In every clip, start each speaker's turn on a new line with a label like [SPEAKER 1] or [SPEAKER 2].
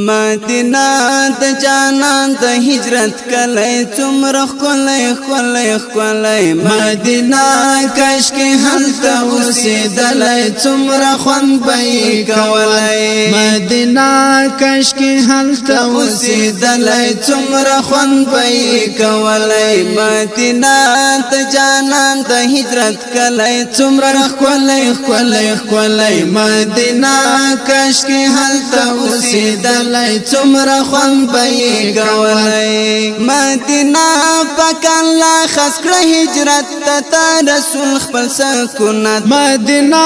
[SPEAKER 1] مدینہ د جانان د هجرت کلی څومره ښکلی ښکلی ښکلی مدینہ کاش کې هلته اوسېدلی څومره خوند به یې کولی مدینہ کاش کې هلته اوسېدلی څومره خوند به یې کولی مدینہ د جانان د هجرت کلی څومره ښکلی ښکلی ښکلی مدینہ کاش کې هلته اوسېدلی څومره خوند به یې کولی مدینہ پاک الله خاص کړه هجرت ته رسول خپل سکونت مدینہ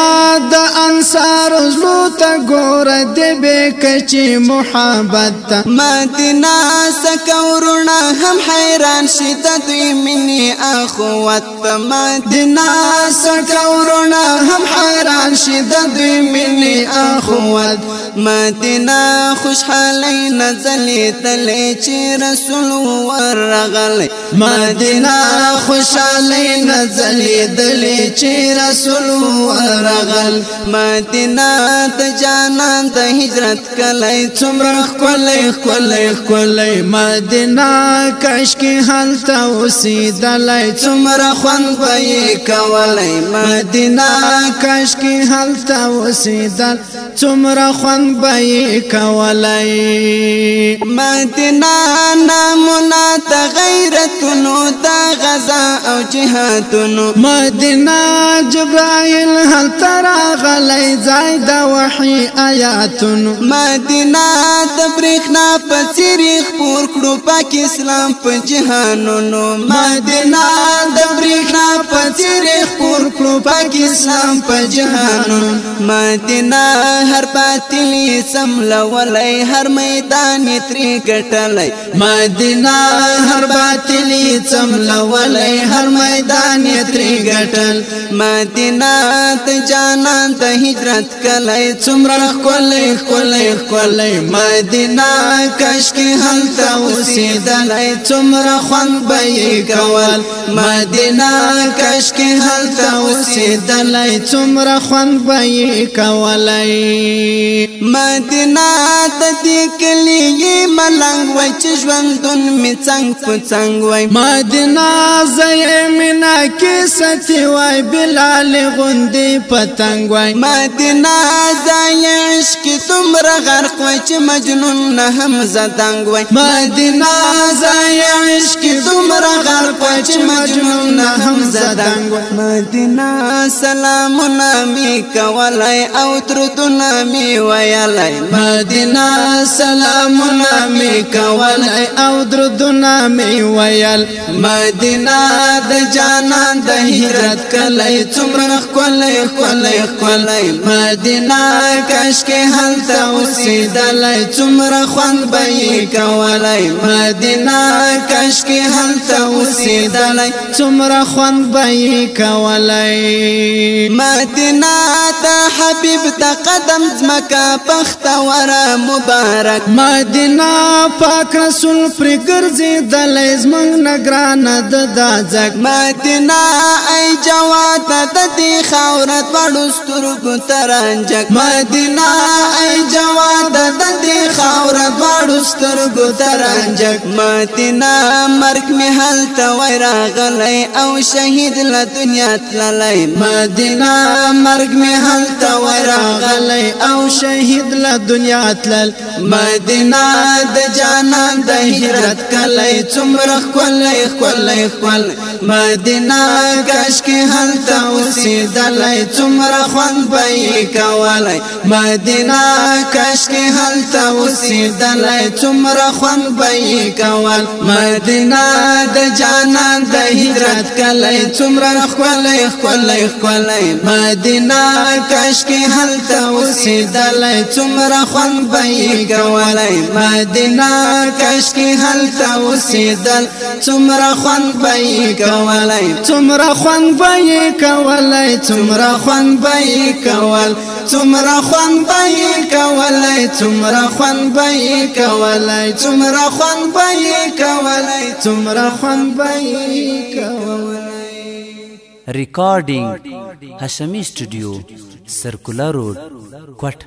[SPEAKER 1] د انصار زلو ته ګوره د بکچې محبت مدینہ سکورونه هم حیران شي د دوی مینې اخوت مدینہ سکورونه هم حیران شي د دوی مینې اخوت مدینہ خوشحالی نزلی تلی چی رسول ورغلی مدینہ خوشحالی نزلی دلی چی رسول ورغل مدینہ د جانان د هجرت کلی څومره ښکلی ښکلی ښکلی مدینہ کاش کې هلته اوسېدلی څومره خوند به یې کولی مدینہ کاش کې هلته اوسېدل څومره خوند به یې کولی مدینہ نامونه د غیرتونو د غزا او جهادونو مدینہ جبرائیل هلته راغلی ځای د وحی آیاتونو مدینہ د برېښنا په څېر خپور کړو پاک اسلام په جهانونو مدینہ د برېښنا په څېر خپور کړو پاک اسلام په جهانونو مدینہ هر باطل سملولی هر میدان تری ګټلی مدینہ هر باطل سملولی هر میدان تری ګټل مدینہ د جانان د هجرت کلی څومره ښکلی ښکلی ښکلی مدینہ کاش کې هلته اوسېدلی څومره خوند به یې کول مدینہ کاش کې هلته اوسېدلی څومره خوند به یې کولی مدینہ د دې کلی ملنګ وای چې ژوندون می څنګ په څنګ وای مدینہ زې مینا کې ستي وای بلال غوندې پتنګ وای مدینہ زې عشق څومره غرق وای چې مجنون نه هم زدنګ وای مدینہ زې عشق څومره غرق وای چې مجنون نه هم زدنګ وای مدینہ سلامونه می کولای او درودونه می ویلای مدینہ سلامونه می کولای او درودونه می ویل مدینہ د جانان د هجرت کلی څومره ښکلی ښکلی ښکلی مدینہ کاش کې هلته اوسېدلی څومره خوند به یې کولی مدینہ کاش کې هلته اوسېدلی څومره خوند به یې کولی مدینہ د حبیب د قدم ځمکه بختوره مبارک مدینہ پاک رسول پر ګرځېدلی زموږ نه ګرانه د دا ځګ مدینہ ای جواد د دې خاوره دواړو سترګو ته رانجک مدینہ ای جواد د دې خاوره دواړو سترګو ته رانجک مدینہ مرګ مې هلته وای راغلی او شهید له دنیا تللی مدینہ مرګ مې هلته وای راغلی او شهید له دنیا تلل مدینہ د جانان د هجرت کلی څومره ښکلی ښکلی ښکلی مدینہ کاش کې هلته اوسېدلی څومره خوند به یې کولی مدینہ کاش کې هلته اوسېدلی څومره خوند به یې کول مدینہ د جانان د هجرت کلی څومره ښکلی ښکلی ښکلی مدینہ کاش کې هلته اوسېدلی څومره خوند به یې کولی مدینہ کاش کې هلته اوسېدل څومره خوند به یې کولی څومره خوند به یې کولی څومره خوند به یې کول څومره خوند به یې کولی څومره خوند به یې کولی څومره خوند به یې کولی څومره خوند به یې کولی
[SPEAKER 2] Recording Hashemi Studio, Circular Road, Kwat.